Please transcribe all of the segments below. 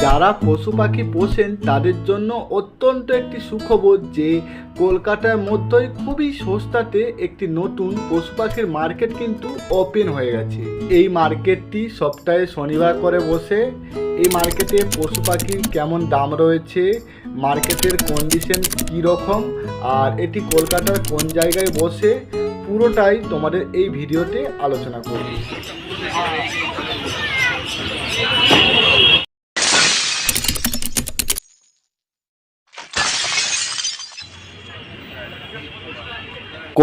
যারা পশু পাখি পোষেন তাদের জন্য অত্যন্ত একটি সুখবর যে কলকাতার মধ্যেই খুবই সস্তাতে একটি নতুন পশু পাখির মার্কেট কিন্তু ওপেন হয়ে গেছে। এই মার্কেটটি সপ্তাহে শনিবার করে বসে। এই মার্কেটে পশু পাখির কেমন দাম রয়েছে, মার্কেটের কন্ডিশন কীরকম, আর এটি কলকাতার কোন জায়গায় বসে, পুরোটাই তোমাদের এই ভিডিওতে আলোচনা করব।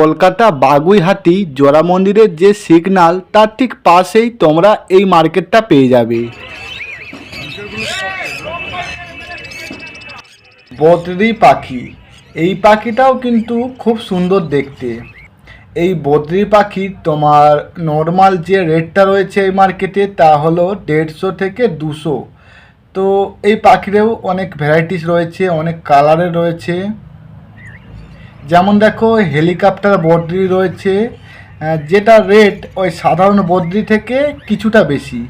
কলকাতা বাগুইহাটি জোড়া মন্দিরের যে সিগন্যাল তার ঠিক পাশেই তোমরা এই মার্কেটটা পেয়ে যাবে। বদ্রি পাখি, এই পাখিটাও কিন্তু খুব সুন্দর দেখতে। এই বদ্রি পাখি তোমার নর্মাল যে রেটটা রয়েছে এই মার্কেটে তা হলো 150 থেকে 200। তো এই পাখিরেও অনেক ভ্যারাইটিস রয়েছে, অনেক কালারের রয়েছে। যেমন দেখো হেলিকপ্টার বদ্রি রয়েছে, যেটা রেট ওই সাধারণ বদ্রি থেকে কিছুটা বেশি,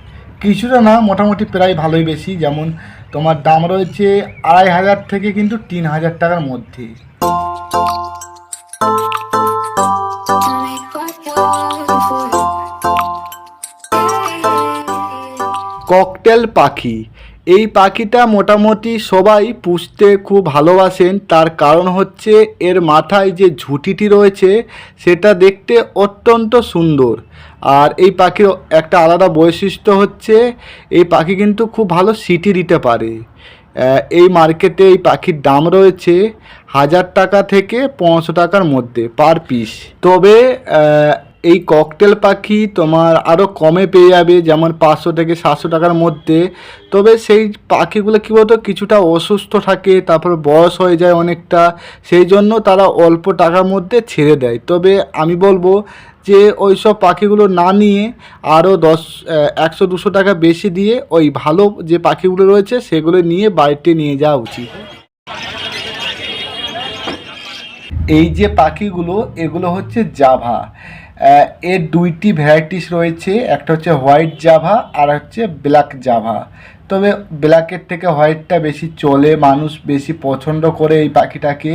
কিছুটা না মোটামুটি প্রায় ভালোই বেশি। যেমন তোমার দাম রয়েছে 2500 থেকে কিন্তু 3000 টাকার মধ্যে। ককটেল পাখি, এই পাখিটা মোটামুটি সবাই পুষতে খুব ভালোবাসেন। তার কারণ হচ্ছে এর মাথায় যে ঝুঁটিটি রয়েছে সেটা দেখতে অত্যন্ত সুন্দর। আর এই পাখির একটা আলাদা বৈশিষ্ট্য হচ্ছে এই পাখি কিন্তু খুব ভালো সিটি দিতে পারে। এই মার্কেটে এই পাখির দাম রয়েছে 1000 টাকা থেকে 500 টাকার মধ্যে পার পিস। তবে এই ককটেল পাখি তোমার আরও কমে পেয়ে যাবে, যেমন 500 থেকে 700 টাকার মধ্যে। তবে সেই পাখিগুলো কী বলতো কিছুটা অসুস্থ থাকে, তারপর বয়স হয়ে যায় অনেকটা, সেই জন্য তারা অল্প টাকার মধ্যে ছেড়ে দেয়। তবে আমি বলবো যে ওই সব পাখিগুলো না নিয়ে আরও 100-200 টাকা বেশি দিয়ে ওই ভালো যে পাখিগুলো রয়েছে সেগুলো নিয়ে বাড়িতে নিয়ে যাওয়া উচিত। এই যে পাখিগুলো এগুলো হচ্ছে জাভা। এর দুইটি ভ্যারাইটিস রয়েছে, একটা হচ্ছে হোয়াইট জাভা আর হচ্ছে ব্ল্যাক জাভা। তবে ব্ল্যাকের থেকে হোয়াইটটা বেশি চলে, মানুষ বেশি পছন্দ করে এই পাখিটাকে।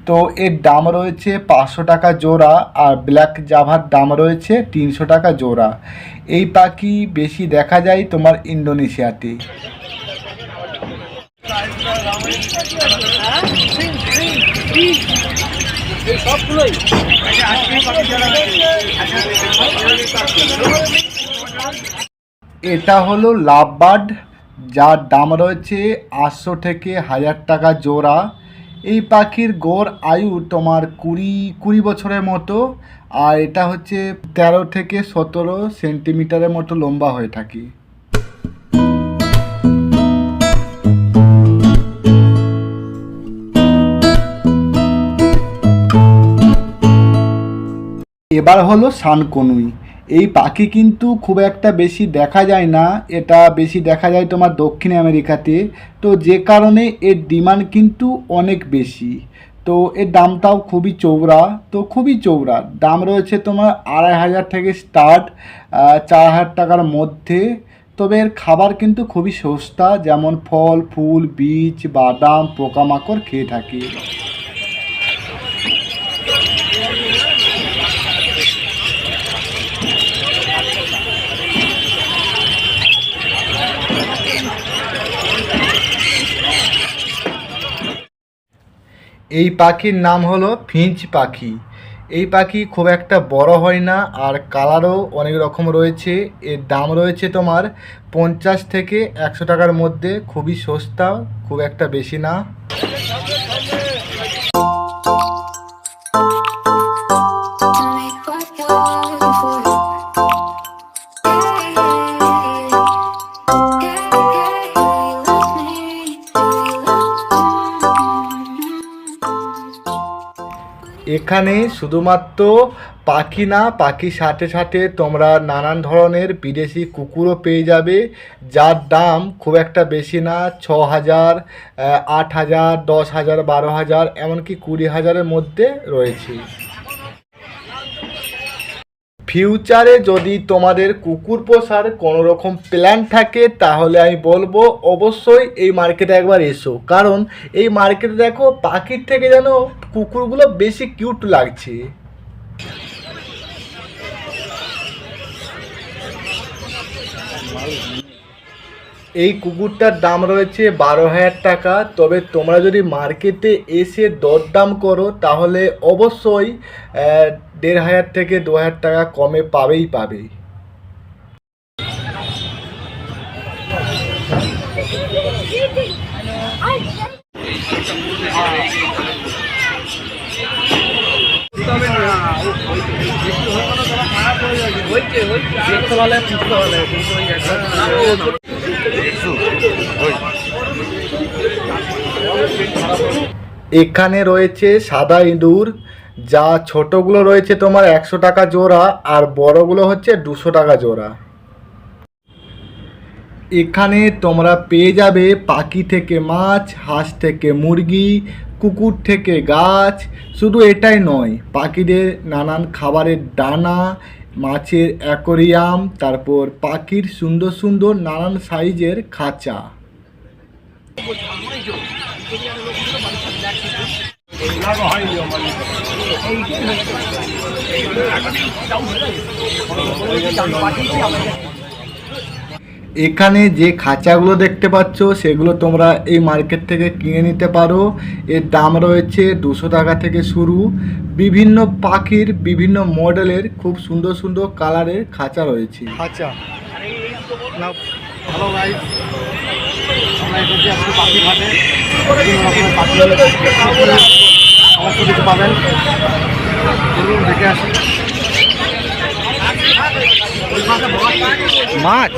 তো এর দাম রয়েছে 500 টাকা জোড়া, আর ব্ল্যাক জাভার দাম রয়েছে 300 টাকা জোড়া। এই পাখি বেশি দেখা যায় তোমার ইন্দোনেশিয়াতে। এটা হলো লাভ বার্ড, যার দাম রয়েছে 800 থেকে 1000 টাকা জোড়া। এই পাখির গড় আয়ু তোমার 20 বছরের মতো, আর এটা হচ্ছে 13 থেকে 17 সেন্টিমিটারের মতো লম্বা হয়ে থাকে। এবার হলো সানকনুই। এই পাখি কিন্তু খুব একটা বেশি দেখা যায় না, এটা বেশি দেখা যায় তোমার দক্ষিণ আমেরিকাতে। তো যে কারণে এর ডিমান্ড কিন্তু অনেক বেশি। তো এর দামটাও খুবই চওড়া, দাম রয়েছে তোমার 2500 থেকে স্টার্ট 4000 টাকার মধ্যে। তবে এর খাবার কিন্তু খুবই সস্তা, যেমন ফল ফুল বীজ বাদাম পোকামাকড় খেয়ে থাকে। এই পাখির নাম হলো ফিঞ্চ পাখি। এই পাখি খুব একটা বড় হয় না, আর কালারও অনেক রকম রয়েছে। এর দাম রয়েছে তোমার 50 থেকে 100 টাকার মধ্যে, খুবই সস্তা, খুব একটা বেশি না। এখানে শুধুমাত্র পাখি না, পাখির সাথে সাথে তোমরা নানান ধরনের বিদেশি কুকুরও পেয়ে যাবে, যার দাম খুব একটা বেশি না, 6000, 8000, 10,000, 12,000, এমনকি 20,000-এর মধ্যে রয়েছে। ফিউচারে যদি তোমাদের কুকুর পোষার কোনো রকম প্ল্যান থাকে তাহলে আমি বলবো অবশ্যই এই মার্কেটে একবার এসো, কারণ এই মার্কেটে দেখো পাখির থেকে যেন কুকুরগুলো বেশি কিউট লাগছে। এই কুকুরটার দাম রয়েছে 12,000 টাকা। তবে তোমরা যদি মার্কেটে এসে দরদাম করো তাহলে অবশ্যই 1,500 থেকে 2,000 টাকা কমে পাবে। এখানে রয়েছে সাদা ইঁদুর, যা ছোটগুলো রয়েছে তোমার 100 টাকা জোড়া আর বড়গুলো হচ্ছে 200 টাকা জোড়া। এখানে তোমরা পেয়ে যাবে পাখি থেকে মাছ, হাঁস থেকে মুরগি, কুকুর থেকে গাছ। শুধু এটাই নয়, পাখিদের নানান খাবারের দানা, মাছের অ্যাকোরিয়াম, তারপর পাখির সুন্দর সুন্দর নানান সাইজের খাঁচা। এখানে যে খাঁচাগুলো দেখতে পাচ্ছ সেগুলো তোমরা এই মার্কেট থেকে কিনে নিতে পারো। এর দাম রয়েছে 200 টাকা থেকে শুরু। বিভিন্ন পাখির বিভিন্ন মডেলের খুব সুন্দর সুন্দর কালারের খাঁচা রয়েছে। আচ্ছা, হ্যালো গাইস, আমরা এসেছি আজকে পাখি ঘাটে। বিভিন্ন রকমের পাখি সমস্ত কিছু পাবেন, চলুন দেখে আসি। মাছ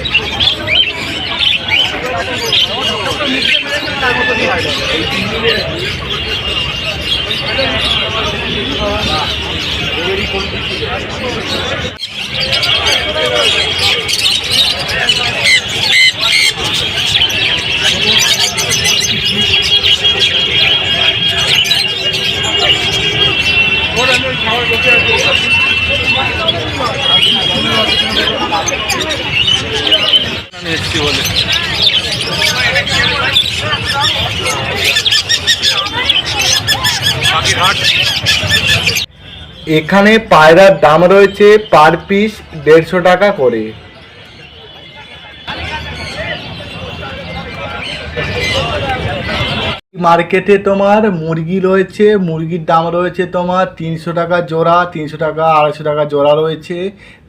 এখানে পায়রার দাম রয়েছে পার পিস 150 টাকা করে। মার্কেটে তোমার মুরগি রয়েছে, মুরগির দাম রয়েছে তোমার 300 টাকা জোড়া, 300 টাকা 250 টাকা জোড়া রয়েছে।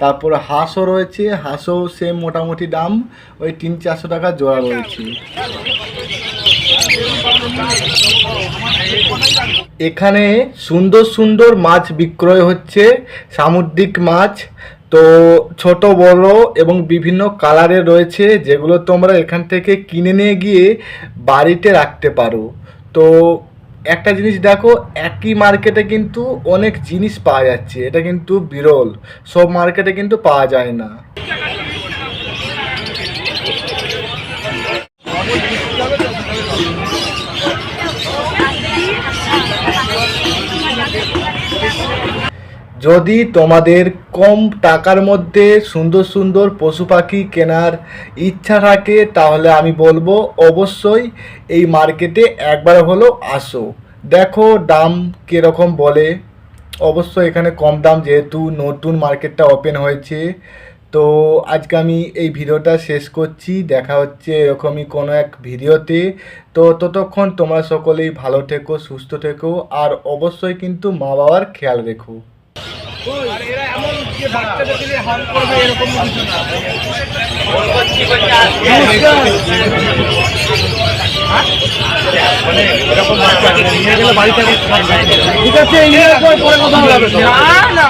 তারপর হাঁসও রয়েছে, হাঁসও সেম মোটামুটি দাম ওই 300-400 টাকা জোড়া রয়েছে। এখানে সুন্দর সুন্দর মাছ বিক্রয় হচ্ছে, সামুদ্রিক মাছ। তো ছোট বড় এবং বিভিন্ন কালারের রয়েছে, যেগুলো তোমরা এখান থেকে কিনে নিয়ে গিয়ে বাড়িতে রাখতে পারো। তো একটা জিনিস দেখো, একই মার্কেটে কিন্তু অনেক জিনিস পাওয়া যাচ্ছে, এটা কিন্তু বিরল, সব মার্কেটে কিন্তু পাওয়া যায় না। যদি তোমাদের কম টাকার মধ্যে সুন্দর সুন্দর পশু পাখি কেনার ইচ্ছা থাকে তাহলে আমি বলবো অবশ্যই এই মার্কেটে একবার হলেও আসো, দেখো দাম কীরকম বলে। অবশ্যই এখানে কম দাম, যেহেতু নতুন মার্কেটটা ওপেন হয়েছে। তো আজকে আমি এই ভিডিওটা শেষ করছি, দেখা হচ্ছে এরকমই কোনো এক ভিডিওতে। তো ততক্ষণ তোমরা সকলেই ভালো থেকো, সুস্থ থেকো, আর অবশ্যই কিন্তু মা বাবার খেয়াল রেখো। এরা এমন যে বাচ্চাদেরকে যে হার্ম করবে এরকম কিছু না। মানে এরকম বাচ্চা নিয়ে গেলে বাড়িতে ঠিক আছে, পরে কথা হবে না।